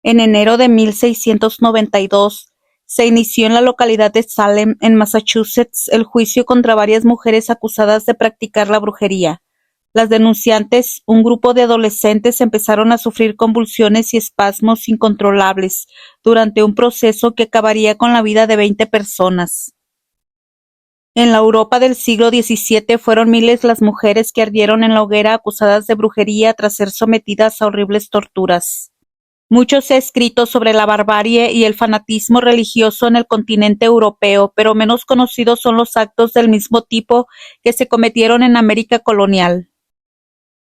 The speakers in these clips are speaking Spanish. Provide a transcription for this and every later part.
En enero de 1692, se inició en la localidad de Salem, en Massachusetts, el juicio contra varias mujeres acusadas de practicar la brujería. Las denunciantes, un grupo de adolescentes, empezaron a sufrir convulsiones y espasmos incontrolables durante un proceso que acabaría con la vida de 20 personas. En la Europa del siglo XVII fueron miles las mujeres que ardieron en la hoguera acusadas de brujería tras ser sometidas a horribles torturas. Mucho se ha escrito sobre la barbarie y el fanatismo religioso en el continente europeo, pero menos conocidos son los actos del mismo tipo que se cometieron en América colonial.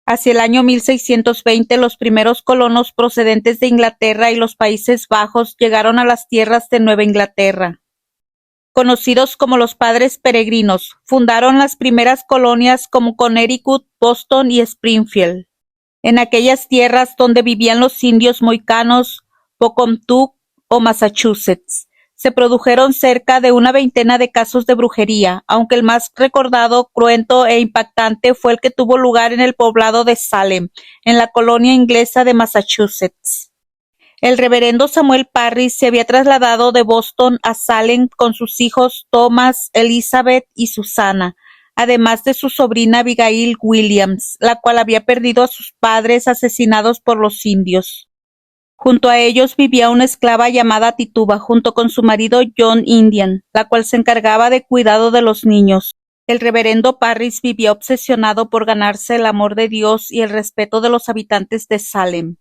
Hacia el año 1620, los primeros colonos procedentes de Inglaterra y los Países Bajos llegaron a las tierras de Nueva Inglaterra. Conocidos como los Padres Peregrinos, fundaron las primeras colonias como Connecticut, Boston y Springfield. En aquellas tierras donde vivían los indios moicanos, Pocumtuck o Massachusetts, se produjeron cerca de una veintena de casos de brujería, aunque el más recordado, cruento e impactante fue el que tuvo lugar en el poblado de Salem, en la colonia inglesa de Massachusetts. El reverendo Samuel Parris se había trasladado de Boston a Salem con sus hijos Thomas, Elizabeth y Susana, además de su sobrina Abigail Williams, la cual había perdido a sus padres asesinados por los indios. Junto a ellos vivía una esclava llamada Tituba, junto con su marido John Indian, la cual se encargaba de cuidado de los niños. El reverendo Parris vivía obsesionado por ganarse el amor de Dios y el respeto de los habitantes de Salem,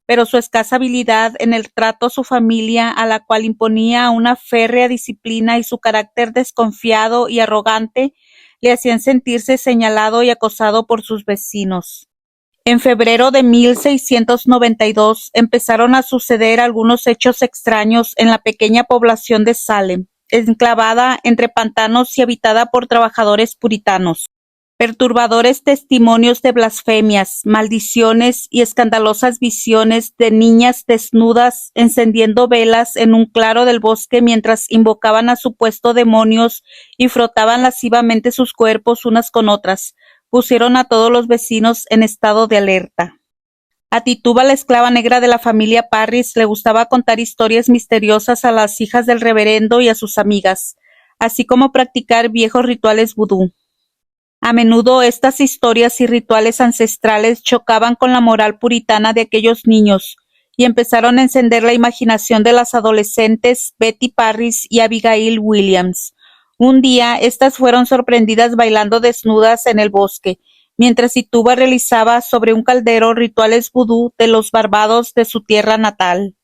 pero su escasa habilidad en el trato a su familia, a la cual imponía una férrea disciplina, y su carácter desconfiado y arrogante, le hacían sentirse señalado y acosado por sus vecinos. En febrero de 1692 empezaron a suceder algunos hechos extraños en la pequeña población de Salem, enclavada entre pantanos y habitada por trabajadores puritanos. Perturbadores testimonios de blasfemias, maldiciones y escandalosas visiones de niñas desnudas encendiendo velas en un claro del bosque mientras invocaban a supuestos demonios y frotaban lascivamente sus cuerpos unas con otras, pusieron a todos los vecinos en estado de alerta. A Tituba, la esclava negra de la familia Parris, le gustaba contar historias misteriosas a las hijas del reverendo y a sus amigas, así como practicar viejos rituales vudú. A menudo estas historias y rituales ancestrales chocaban con la moral puritana de aquellos niños y empezaron a encender la imaginación de las adolescentes Betty Parris y Abigail Williams. Un día, estas fueron sorprendidas bailando desnudas en el bosque, mientras Tituba realizaba sobre un caldero rituales vudú de los Barbados de su tierra natal.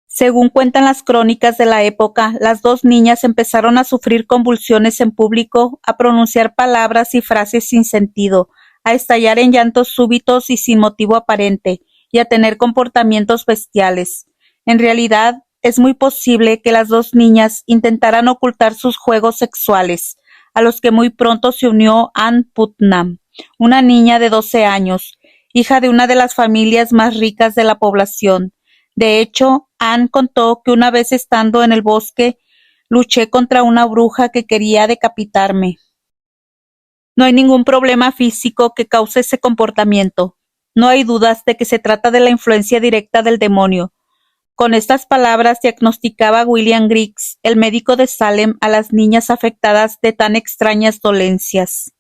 Según cuentan las crónicas de la época, las dos niñas empezaron a sufrir convulsiones en público, a pronunciar palabras y frases sin sentido, a estallar en llantos súbitos y sin motivo aparente, y a tener comportamientos bestiales. En realidad, es muy posible que las dos niñas intentaran ocultar sus juegos sexuales, a los que muy pronto se unió Ann Putnam, una niña de 12 años, hija de una de las familias más ricas de la población. De hecho, Ann contó que una vez estando en el bosque, luché contra una bruja que quería decapitarme. No hay ningún problema físico que cause ese comportamiento. No hay dudas de que se trata de la influencia directa del demonio. Con estas palabras diagnosticaba William Griggs, el médico de Salem, a las niñas afectadas de tan extrañas dolencias.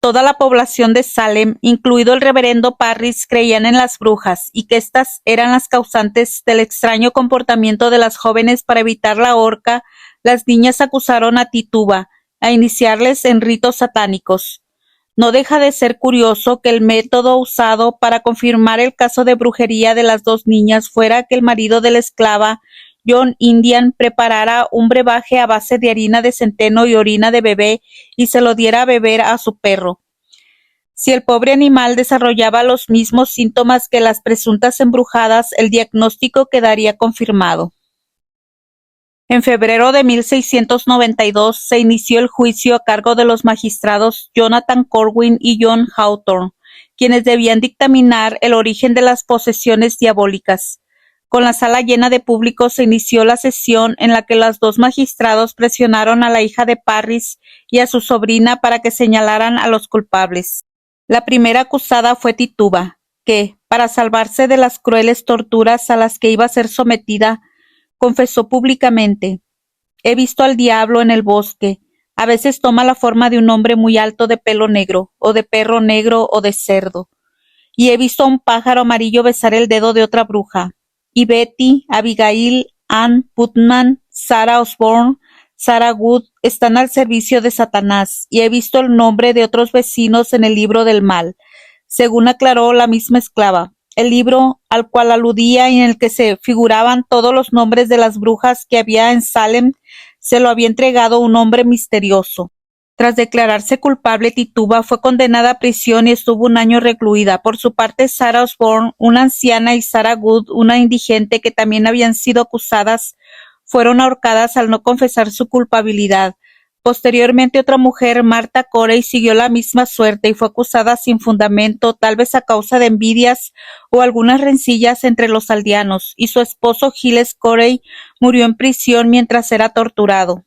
Toda la población de Salem, incluido el reverendo Parris, creían en las brujas y que éstas eran las causantes del extraño comportamiento de las jóvenes. Para evitar la horca, las niñas acusaron a Tituba a iniciarles en ritos satánicos. No deja de ser curioso que el método usado para confirmar el caso de brujería de las dos niñas fuera que el marido de la esclava, John Indian, preparara un brebaje a base de harina de centeno y orina de bebé y se lo diera a beber a su perro. Si el pobre animal desarrollaba los mismos síntomas que las presuntas embrujadas, el diagnóstico quedaría confirmado. En febrero de 1692 se inició el juicio a cargo de los magistrados Jonathan Corwin y John Hawthorne, quienes debían dictaminar el origen de las posesiones diabólicas. Con la sala llena de público se inició la sesión en la que los dos magistrados presionaron a la hija de Parris y a su sobrina para que señalaran a los culpables. La primera acusada fue Tituba. que, para salvarse de las crueles torturas a las que iba a ser sometida, confesó públicamente: «He visto al diablo en el bosque. A veces toma la forma de un hombre muy alto de pelo negro, o de perro negro, o de cerdo. Y he visto a un pájaro amarillo besar el dedo de otra bruja. Y Betty, Abigail, Ann Putnam, Sarah Osborne, Sarah Wood están al servicio de Satanás, y he visto el nombre de otros vecinos en el libro del mal», según aclaró la misma esclava. El libro al cual aludía y en el que se figuraban todos los nombres de las brujas que había en Salem se lo había entregado un hombre misterioso. Tras declararse culpable, Tituba fue condenada a prisión y estuvo 1 año recluida. Por su parte, Sarah Osborne, una anciana, y Sarah Wood, una indigente que también habían sido acusadas, fueron ahorcadas al no confesar su culpabilidad. Posteriormente, otra mujer, Martha Corey, siguió la misma suerte y fue acusada sin fundamento, tal vez a causa de envidias o algunas rencillas entre los aldeanos, y su esposo Giles Corey murió en prisión mientras era torturado.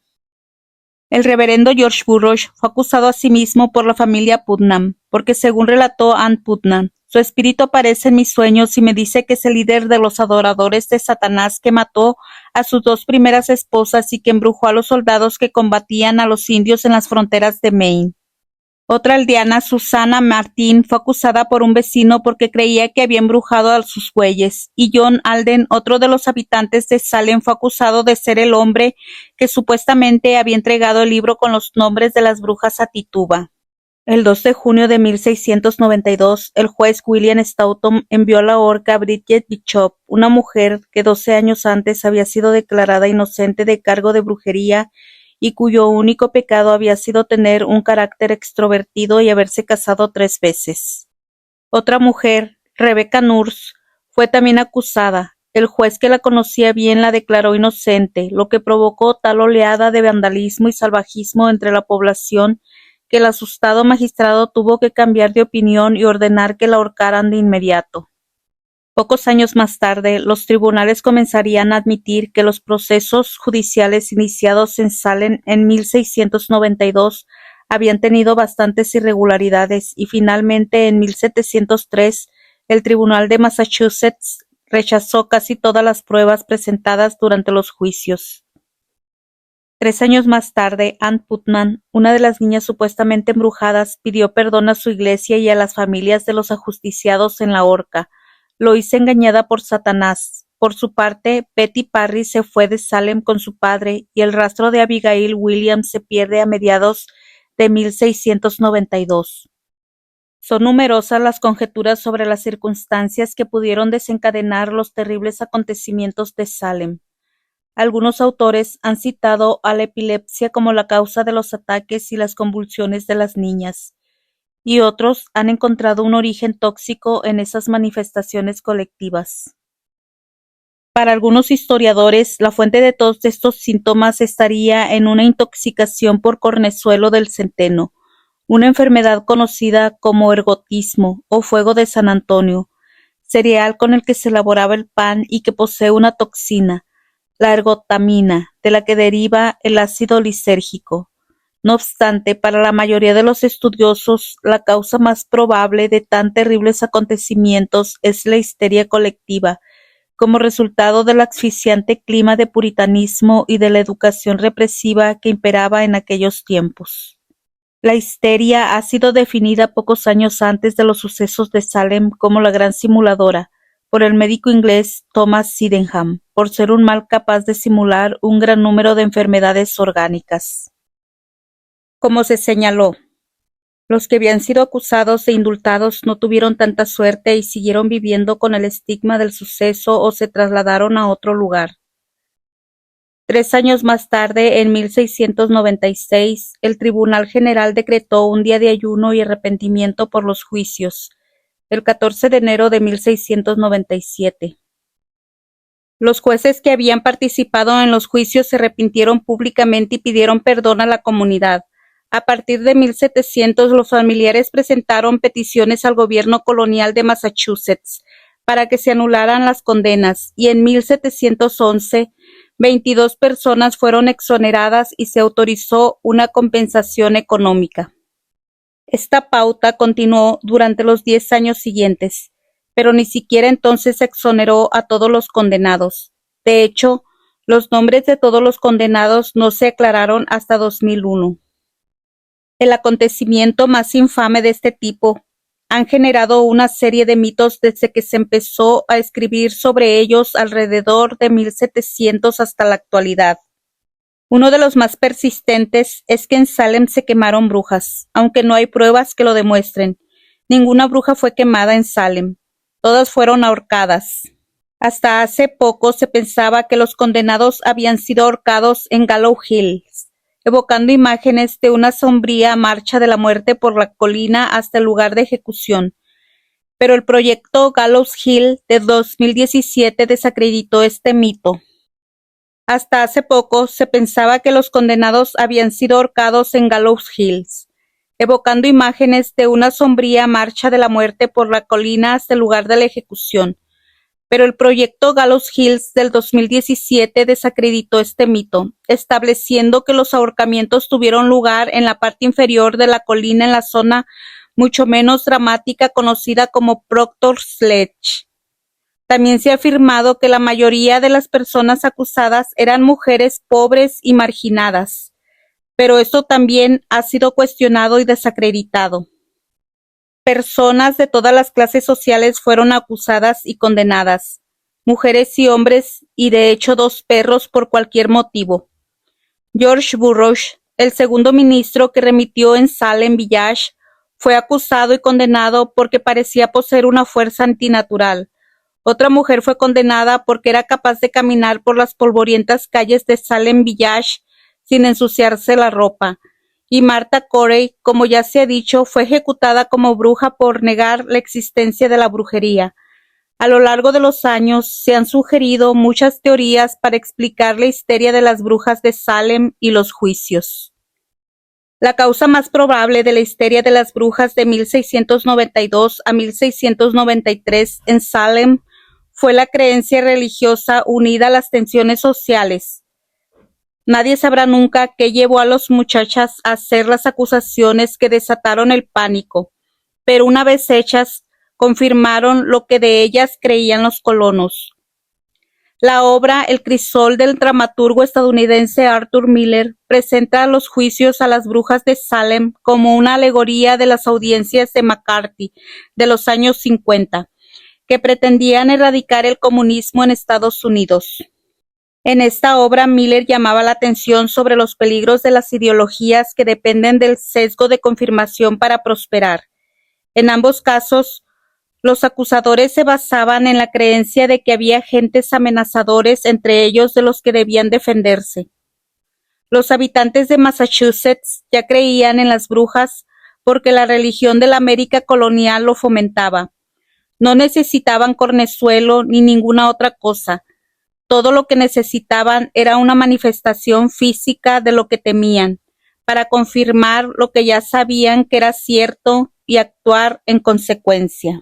El reverendo George Burroughs fue acusado asimismo por la familia Putnam, porque según relató Ann Putnam, su espíritu aparece en mis sueños y me dice que es el líder de los adoradores de Satanás que mató a sus 2 primeras esposas y que embrujó a los soldados que combatían a los indios en las fronteras de Maine. Otra aldeana, Susana Martin, fue acusada por un vecino porque creía que había embrujado a sus bueyes, y John Alden, otro de los habitantes de Salem, fue acusado de ser el hombre que supuestamente había entregado el libro con los nombres de las brujas a Tituba. El 2 de junio de 1692, el juez William Stoughton envió a la horca a Bridget Bishop, una mujer que 12 años antes había sido declarada inocente de cargo de brujería y cuyo único pecado había sido tener un carácter extrovertido y haberse casado 3 veces. Otra mujer, Rebecca Nurse, fue también acusada. El juez, que la conocía bien, la declaró inocente, lo que provocó tal oleada de vandalismo y salvajismo entre la población que el asustado magistrado tuvo que cambiar de opinión y ordenar que la ahorcaran de inmediato. Pocos años más tarde, los tribunales comenzarían a admitir que los procesos judiciales iniciados en Salem en 1692 habían tenido bastantes irregularidades y finalmente en 1703 el Tribunal de Massachusetts rechazó casi todas las pruebas presentadas durante los juicios. 3 años más tarde, Ann Putnam, una de las niñas supuestamente embrujadas, pidió perdón a su iglesia y a las familias de los ajusticiados en la horca. Lo hizo engañada por Satanás. Por su parte, Betty Parry se fue de Salem con su padre y el rastro de Abigail Williams se pierde a mediados de 1692. Son numerosas las conjeturas sobre las circunstancias que pudieron desencadenar los terribles acontecimientos de Salem. Algunos autores han citado a la epilepsia como la causa de los ataques y las convulsiones de las niñas, y otros han encontrado un origen tóxico en esas manifestaciones colectivas. Para algunos historiadores, la fuente de todos estos síntomas estaría en una intoxicación por cornezuelo del centeno, una enfermedad conocida como ergotismo o fuego de San Antonio, cereal con el que se elaboraba el pan y que posee una toxina, la ergotamina, de la que deriva el ácido lisérgico. No obstante, para la mayoría de los estudiosos, la causa más probable de tan terribles acontecimientos es la histeria colectiva, como resultado del asfixiante clima de puritanismo y de la educación represiva que imperaba en aquellos tiempos. La histeria ha sido definida pocos años antes de los sucesos de Salem como la gran simuladora, por el médico inglés Thomas Sydenham, por ser un mal capaz de simular un gran número de enfermedades orgánicas. Como se señaló, los que habían sido acusados e indultados no tuvieron tanta suerte y siguieron viviendo con el estigma del suceso o se trasladaron a otro lugar. 3 años más tarde, en 1696, el Tribunal General decretó un día de ayuno y arrepentimiento por los juicios, el 14 de enero de 1697. Los jueces que habían participado en los juicios se arrepintieron públicamente y pidieron perdón a la comunidad. A partir de 1700, los familiares presentaron peticiones al gobierno colonial de Massachusetts para que se anularan las condenas, y en 1711, 22 personas fueron exoneradas y se autorizó una compensación económica. Esta pauta continuó durante los 10 años siguientes, pero ni siquiera entonces exoneró a todos los condenados. De hecho, los nombres de todos los condenados no se aclararon hasta 2001. El acontecimiento más infame de este tipo han generado una serie de mitos desde que se empezó a escribir sobre ellos alrededor de 1700 hasta la actualidad. Uno de los más persistentes es que en Salem se quemaron brujas, aunque no hay pruebas que lo demuestren. Ninguna bruja fue quemada en Salem. Todas fueron ahorcadas. Hasta hace poco se pensaba que los condenados habían sido ahorcados en Gallows Hills, evocando imágenes de una sombría marcha de la muerte por la colina hasta el lugar de ejecución. Pero el proyecto Gallows Hill de 2017 desacreditó este mito. Hasta hace poco se pensaba que los condenados habían sido ahorcados en Gallows Hills, evocando imágenes de una sombría marcha de la muerte por la colina hasta el lugar de la ejecución. Pero el proyecto Gallows Hills del 2017 desacreditó este mito, estableciendo que los ahorcamientos tuvieron lugar en la parte inferior de la colina en la zona mucho menos dramática conocida como Proctor's Ledge. También se ha afirmado que la mayoría de las personas acusadas eran mujeres pobres y marginadas, pero esto también ha sido cuestionado y desacreditado. Personas de todas las clases sociales fueron acusadas y condenadas, mujeres y hombres, y de hecho 2 perros por cualquier motivo. George Burroughs, el segundo ministro que remitió en Salem Village, fue acusado y condenado porque parecía poseer una fuerza antinatural. Otra mujer fue condenada porque era capaz de caminar por las polvorientas calles de Salem Village sin ensuciarse la ropa. Y Martha Corey, como ya se ha dicho, fue ejecutada como bruja por negar la existencia de la brujería. A lo largo de los años se han sugerido muchas teorías para explicar la histeria de las brujas de Salem y los juicios. La causa más probable de la histeria de las brujas de 1692 a 1693 en Salem fue la creencia religiosa unida a las tensiones sociales. Nadie sabrá nunca qué llevó a las muchachas a hacer las acusaciones que desataron el pánico, pero una vez hechas, confirmaron lo que de ellas creían los colonos. La obra El crisol del dramaturgo estadounidense Arthur Miller presenta los juicios a las brujas de Salem como una alegoría de las audiencias de McCarthy de los años 50, que pretendían erradicar el comunismo en Estados Unidos. En esta obra, Miller llamaba la atención sobre los peligros de las ideologías que dependen del sesgo de confirmación para prosperar. En ambos casos, los acusadores se basaban en la creencia de que había agentes amenazadores entre ellos de los que debían defenderse. Los habitantes de Massachusetts ya creían en las brujas porque la religión de la América colonial lo fomentaba. No necesitaban cornezuelo ni ninguna otra cosa. Todo lo que necesitaban era una manifestación física de lo que temían, para confirmar lo que ya sabían que era cierto y actuar en consecuencia.